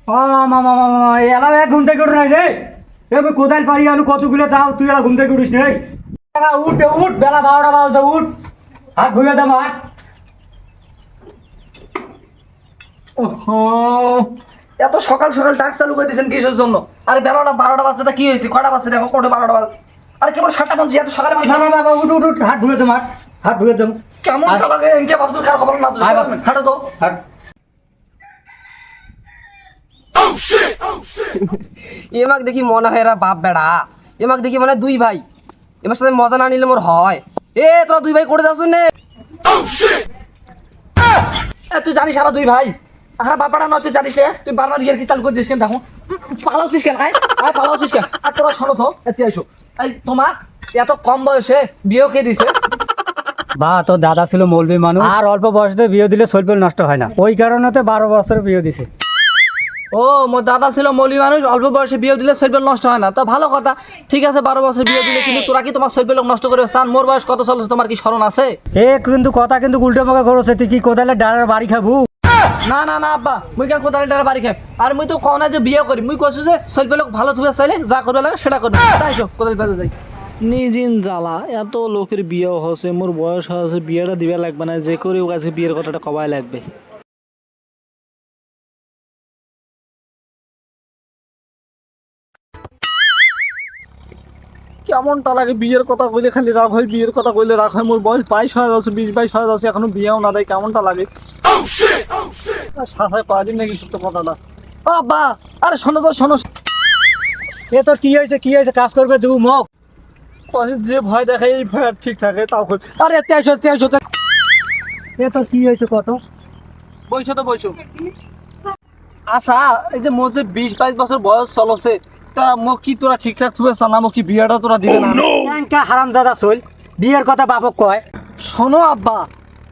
ও মামা মামা এলা ঘুম থেকে উঠ নাই রে। এ কোদাল পারি আলু কতগুলো দাও, তুই এলা ঘুম থেকে উঠিস নেই। উঠ উঠ, বেলা 12টা বাজে, উঠ হাত ভুয়ে দাম হাত। ওহো, এত সকাল সকাল টাস্ক চালু করে দিয়েছেন কিসের জন্য? আরে বেলাটা 12টা বাজছে, তা কি হয়েছে? কয়টা বাজছে দেখো, কোটে 12টা বাজে। আরে কেবল 7টা বাজছে, এত সকালে না না বাবা, উঠ উঠ উঠ, হাত ভুয়ে দাম হাত, হাত ভুয়ে দাম। কেমন লাগে এনকে বাবু কার খবর না? হাঁটো তো হাট। এমাক দেখি মনে হয় এরা বাপ বেড়া। এমাক দেখি মানে দুই ভাই। এমার সাথে মজা না নিলে মোর হয়। এ তোরা দুই ভাই করে যাস নে। তুই জানিস সারা দুই ভাই? আরে বাবাটা নয়, তুই জানিস রে? তুই বারবার ইয়ার কি চালু করে দিস কেন? দেখো পালাচ্ছিস কেন? আয় পালাচ্ছিস কেন? আর তোরা শোনো তো, এতে আইসো। এই তোমার এত কম বয়সে বিয়ে কে দিছে? বা তোর দাদা ছিল মৌলবি মানুষ, আর অল্প বয়সে বিয়ে দিলে শৈল নষ্ট হয় না, ওই কারণে 12 বছরে বিয়ে দিছে। ও, মোর দাদা ছিল মৌলী মানুষ, অল্প বয়সে বিয়ে দিলে শৈল নষ্ট হয় না, তো ভালো কথা। ঠিক আছে, 12 বছর বিয়ে দিলে, কিন্তু তোরা কি তোমার শৈল নষ্ট করে চান? মোর বয়স কত চলছে তোমার কি স্মরণ আছে? এ কিন্তু কথা কিন্তু উল্টো মাকা করছে, তুই কি কোদালের ডালের বাড়ি খাবু? না না না আব্বা, মুই কেন কোদাল টাকা বাড়ি খাই? আর মুই তো কও না যে বিয়ে করি, মুই কইছো যে শৈল ভালো থুবে চাইলে যা করবে লাগে সেটা করবে। তাই চো কোদাল বেড়ে যাই। নিজিন জ্বালা, এত লোকের বিয়ে হচ্ছে, মোর বয়স হচ্ছে, বিয়েটা দিবে লাগবে না, যে করে আজকে বিয়ের কথাটা কবাই লাগবে। কেমনটা লাগে বিয়ের কথা কইলে খালি রাগ হয়, বিয়ের কথা কইলে রাগ হয়। মোর বয়স 22 হয়ে যাচ্ছে, 20-22 হয়ে যাচ্ছে, এখনো বিয়েও না দেয়। কেমনটা লাগে? সাথায় পারি নাকি সত্য কথাটা? ও আব্বা, আরে শোনো তো শোনো। এ তোর কি হয়েছে, কি হয়েছে? কাজ করবে দেবু মুখ। যে ভয় দেখায় এই ভয় আর ঠিক থাকে তাও কই। আরে তেইশো। এ তোর কি হয়েছে কত? বইছো তো বইছো। আচ্ছা, এই যে মোর যে 20-22 বছর বয়স চলছে, তা মোক কি তোরা ঠিকঠাক থুবে না? মোক কি বিয়েটা তোরা দিবে না? ব্যাংকা হারামজাদা চল, বিয়ের কথা বাপক কয়। শোনো আব্বা,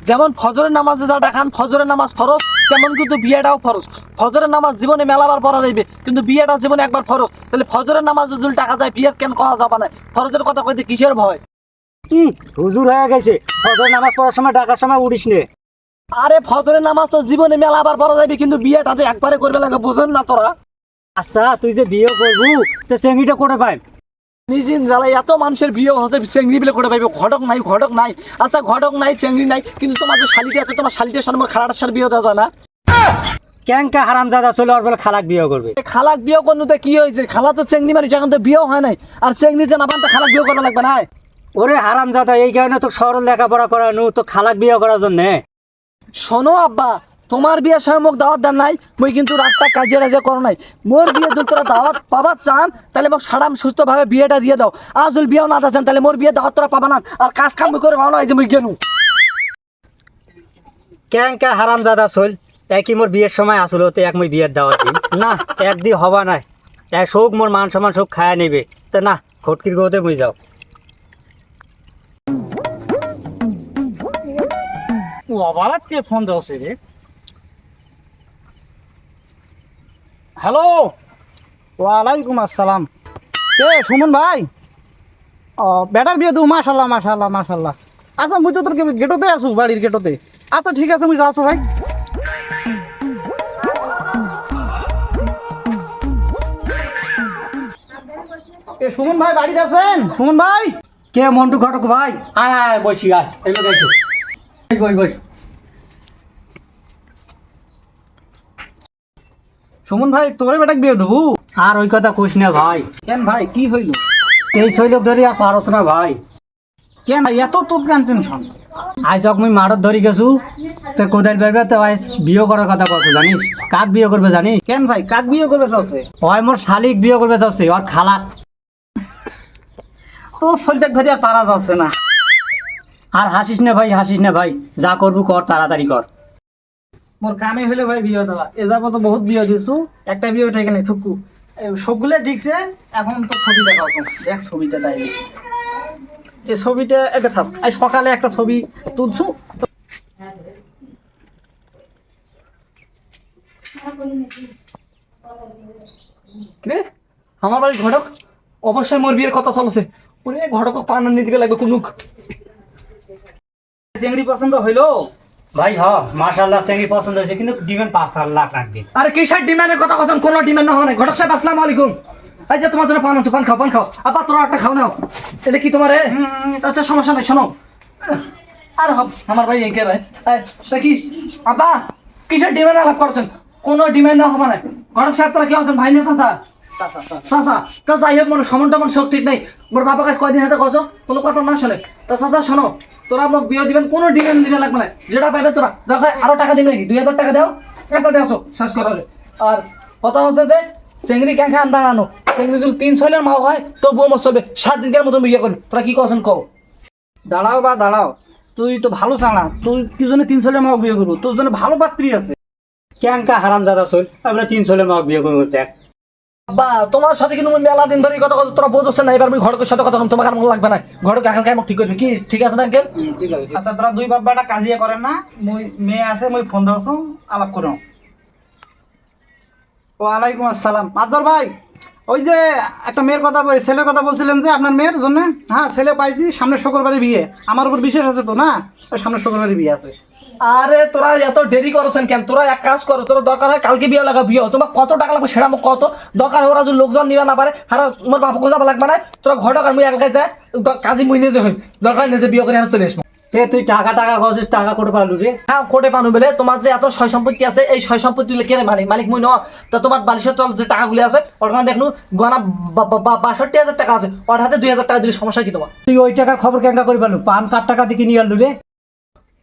যেমন ফজরের নামাজে যা দেখান ফজরের নামাজ ফরজ, তেমন কিন্তু বিয়েটাও ফরজ। ফজরের নামাজ জীবনে মেলাবার পড়া যাইবে, কিন্তু বিয়েটা জীবনে একবার ফরজ। তাহলে ফজরের নামাজ যদি টাকা যায়, বিয়ের কেন করা যাবে না? ফরজের কথা কইতে কিসের ভয়? কি হুজুর হয়ে গেছে, ফজর নামাজ পড়ার সময় ডাকার সময় উড়িস নে। আরে ফজরের নামাজ তো জীবনে মেলাবার পড়া যাইবে, কিন্তু বিয়েটা যে একবারে করবে লাগে, বুঝেন না তোরা? আচ্ছা তুই যে বিয়ে করবু, তো চেঙ্গিটা করে পাই? নিজিন জ্বালাই এত মানুষের বিয়ে হচ্ছে, চেংড়ি বিলে করে পাইবে? ঘটক নাই। আচ্ছা ঘটক নাই, চেংড়ি নাই, কিন্তু তোমার যে শালিটি আছে, তোমার শালিটির সাথে খালাটার সাথে বিয়ে দেওয়া যায় না? ক্যাংকা হারামজাদা চলে, ওর বলে খালাক বিয়ে করবে। খালাক বিয়ে করতে কি হয়েছে? খালা তো চেংড়ি মানুষ, এখন তো বিয়েও হয় নাই। আর চেংড়ি যে না পান, খালাক বিয়ে করবে লাগবে না? ওরে হারামজাদা, এই কারণে তো সরল লেখাপড়া করানো, তো খালাক বিয়ে করার জন্যে। শোনো আব্বা, তোমার বিয়ের সময় মোক দাওয়াত দেন নাই, মুই কিন্তু রাতটা কাজে রাজে করো নাই। মোর বিয়ে যদি তোরা দাওয়াত পাবার চান, তাহলে মোক সারাম সুস্থভাবে বিয়েটা দিয়ে দাও। আর যদি বিয়েও না দেন, তাহলে মোর বিয়ে দাওয়াত তোরা পাবা না। আর কাজ কাম করে পাও না, এই যে মুই গেনু। ক্যাংকা হারামজাদা চল, একই মোর বিয়ের সময় আসলো, তো এক মুই বিয়ের দাওয়াত দিন না, একদিন হবা নাই। এক শোক মোর মান সম্মান শোক খায়া নেবে, তো না, খটকির গোতে মুই যাও। ও আবার কে ফোন দেওয়া রে? হ্যালো, ওয়ালাইকুম আসসালাম। কে সুমন ভাই? ও বেটার বিয়ে দেবো? মাশাল্লাহ। আচ্ছা মুই তো তোর গেটোতে আছো, বাড়ির গেটোতে। আচ্ছা ঠিক আছে, মুই যাচ্ছ ভাই। এ সুমন ভাই বাড়িতে আছেন? সুমন ভাই, কে মন্টু ঘটক ভাই? আয় আয় বসি, আয় এই লোক এসো, বস। সুমন ভাই তোরে বেটাক বিয়ে দেবো? আর ওই কথা কোস না ভাই, কেন ভাই, কি হইল? এই শৈলক ধরি আর পারস না ভাই। কেন ভাই এত তোর কেন টেনশন? আজ মুই মাঠত ধরি গেছু, তো কোদাল বেরবে, তো আজ বিয়ে করার কথা কছে জানিস? কাক বিয়ে করবে জানিস? কেন ভাই, কাক বিয়ে করবে চাচ্ছে? ওই মোর শালিক বিয়ে করবে চাচ্ছে, ওর খালাক। তো শরীরটাক ধরে আর পারা যাচ্ছে না। আর হাসিস না ভাই, যা করবো কর, তাড়াতাড়ি কর। মোর কামে হইলে ভাই বিয়ে দেওয়া। এ যাবো তো বহুত বিয়ে দিছু, একটা বিয়ে উঠে গেলে থুকু। সবগুলো ঠিকছে, এখন তো ছবি দেখাও তো। দেখ ছবিটা, তাই এই ছবিটা এটা থাক। আজ সকালে একটা ছবি তুলছু। রে আমার বাড়ির ঘটক অবশ্যই মোর বিয়ের কথা চলছে। ওরে ঘটক পান নিয়ে দিকে লাগবে কুনুক। চিংড়ি পছন্দ হইলো? ভাই হ মাশাআল্লাহ চেঙ্গি পছন্দ হয়েছে কিন্তু ডিমান্ড 5 লাখ রাখবে। আরে কিসের ডিমান্ডের কথা বলছেন? কোনো ডিমান্ড না হয় ঘটক সাহেব আসসালামু আলাইকুম। এই যে তোমার জন্য পান আনছো, পান খাও আবার তোরা একটা খাও নাও। এটা কি তোমার আচ্ছা সমস্যা নাই, শোনো আরে হব আমার ভাই এঁকে ভাই এটা কি আব্বা কিসের ডিমান্ড আলাপ করছেন? কোনো ডিমান্ড না হবে না। ঘটক সাহেব তোরা কি হচ্ছেন ভাই না চাচা? চাচা তো যাই হোক মানে সমন টমন সব ঠিক নেই। মোর বাবা কাছে কয়দিন হাতে কছ কোনো কথা না শোনে। তা চাচা শোনো, তোরা মোক বিয়ে দিবেন, কোনো ডিমান্ড দিবে লাগবে না, যেটা পাইবে তোরা দেখো। আরো টাকা দিবে নাকি? 2000 টাকা দাও, আচ্ছা দেওছো শেষ করা হবে। আর কথা হচ্ছে যে চেংড়ি ক্যাঁখা আনবা আনো, চেংড়ি যদি 3-6 মাও হয় তো বউ মত চলবে, 7 দিনের মতো বিয়ে করবি। তোরা কি করছেন কও? দাঁড়াও, তুই তো ভালো চাঙা, তুই কি জন্য 3 ছেলে মাও বিয়ে করবো? তোর জন্য ভালো পাত্রী আছে। ক্যাঙ্কা হারাম দাদা চল, আমরা 3 ছেলে মাক বিয়ে করবো। দেখ বা তোমার সাথে কিন্তু মুই মেলা দিন ধরে কথা কথা তোরা বোঝছ না। এবার আমি ঘটকের সাথে কথা তোমাকে আর মন লাগবে না। ঘটক এখন কাই মোক ঠিক করবি কি? ঠিক আছে না আঙ্কেল? ঠিক আছে। আচ্ছা তোরা দুই বাপ বেটা কাজিয়া করেন না, মুই মেয়ে আছে, মুই ফোন দাওছো আলাপ করো। ওয়ালাইকুম আসসালাম। মাদবর ভাই, ওই যে একটা মেয়ের কথা ছেলের কথা বলছিলেন যে আপনার মেয়ের জন্য। হ্যাঁ ছেলে পাইছি, সামনের শুক্রবারে বিয়ে। আমার উপর বিশেষ আছে তো না, ওই সামনের শুক্রবারে বিয়ে আছে। আরে তোরা এত দেরি করছেন কেন? তোরা এক কাজ করো, তোরা দরকার হয় কালকে বিয়ে লাগা, বিয়ে তোমার কত টাকা লাগবে সেটা মোক কত দরকার। ওরা যদি লোকজন নিবে না পারে আর মোর বাপকে যাবা লাগবে না। তোরা ঘটক আর মুই এলাকায় যায় কাজী মুই নিজে হই, দরকার নিজে বিয়ে করে আর চলে আসবো। তুই টাকা করছিস, টাকা করে পালু রে। হ্যাঁ কোটে পানু বলে তোমার যে এত সয় সম্পত্তি আছে, এই সয় সম্পত্তি কে মালিক মুই ন। তা তোমার বালিশের তল যে টাকাগুলি আছে ওখানে দেখলু গনা 62,000 টাকা আছে, ওর হাতে 2,000 টাকা দিলে সমস্যা কি তোমার? তুই ওই টাকার খবর ক্যাঙ্কা করে পালু? পান কার টাকা দিকে নিয়ে আলু রে?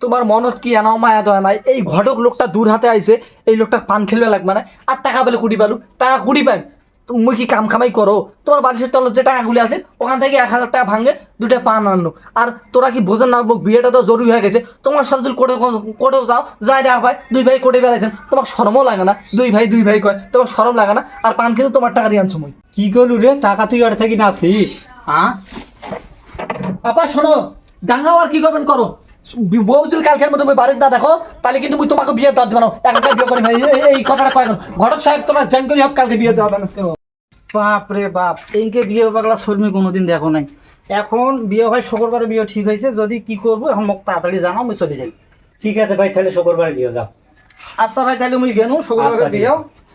তোমার মনত কি এনাও মায়া দয়া নাই? এই ঘটক লোকটা দূর হাতে আইছে, এই লোকটা পান খেলবে লাগবে না। আর টাকা পেলে কুড়ি পালু, টাকা কুড়ি পাই মুই কি কাম খামাই করো? তোমার বালিশের তলের যে টাকাগুলি আছে ওখান থেকে 1,000 টাকা ভাঙে 2টা পান আনলো। আর তোরা কি বোঝেন না বিয়েটা তো জরুরি হয়ে গেছে? তোমার সাথে যদি কোটেও যাও যাই দেখা পায় 2 ভাই কোটে বেড়াইছেন, তোমার শরমও লাগে না? 2 ভাই কয় তোমার শরম লাগে না? আর পান খেলে তোমার টাকা দিয়ে আনছো মুই। কি করলু রে? টাকা তুই ওর থেকে নাছিস? হ্যাঁ আপা শোনো, ডাঙ্গাও আর কি করবেন করো। বউছিল কালকের মতো বাড়ির দা দেখো, তাহলে কিন্তু মুই তোমাকে বিয়ে দেওয়া দেবো না। একাই বিয়ে করি ভাই, এই কথাটা কয় ঘটক সাহেব তোমরা জান করি হোক কালকে বিয়ে দেওয়া হবে না। বাপ রে বাপ, এইকে বিয়ে পাগলা শর্মী কোনোদিন দেখো নাই। এখন বিয়ে হয় শুক্রবারে বিয়ে ঠিক হয়েছে। যদি কি করবো এখন মোক তাড়াতাড়ি জানাও, আমি চলে যাই। ঠিক আছে ভাই, তাহলে শুক্রবারে বিয়ে যাও। আচ্ছা ভাই, তাহলে মুই গেনু শুক্রবারে আচ্ছা, ঠিক বিয়েও। আছে।